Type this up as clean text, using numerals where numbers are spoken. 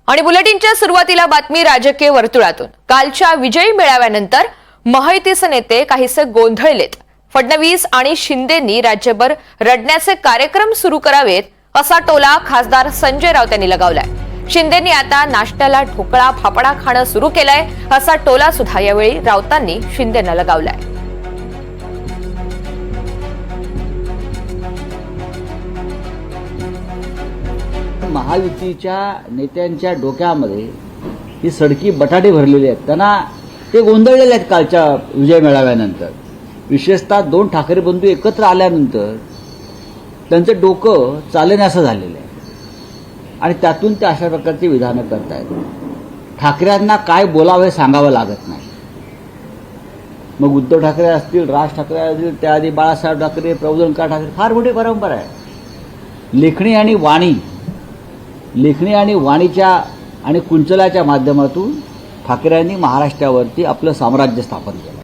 आणि बुलेटिनच्या सुरुवातीला बातमी राजकीय वर्तुळातून। कालच्या विजयी मेळाव्यानंतर महायुतीचे नेते काहीसे गोंधळलेत। फडणवीस आणि शिंदेंनी राज्यभर रडण्याचे कार्यक्रम सुरू करावेत असा टोला खासदार संजय राऊत यांनी लगावलाय। शिंदेंनी आता नाश्त्याला ढोकळा फाफडा खाणं सुरू केलंय असा टोला सुद्धा यावेळी राऊतांनी शिंदेंना लगावलाय। महायुतीच्या नेत्यांच्या डोक्यामध्ये ही सडकी बटाटे भरलेले आहेत। त्यांना ते गोंधळलेले आहेत कालच्या विजय मेळाव्यानंतर। विशेषतः दोन ठाकरे बंधू एकत्र आल्यानंतर त्यांचं डोकं चालेनासं झालेलं आहे आणि त्यातून ते अशा प्रकारची विधानं करतायत। ठाकरेंना काय बोलावे सांगावं लागत नाही। मग उद्धव ठाकरे असतील, राज ठाकरे असतील, त्याआधी बाळासाहेब ठाकरे, प्रबोधनकार ठाकरे, फार मोठी परंपरा आहे। लेखणी आणि वाणीच्या आणि कुंचलाच्या माध्यमातून ठाकरेंनी महाराष्ट्रावरती आपलं साम्राज्य स्थापन केलं।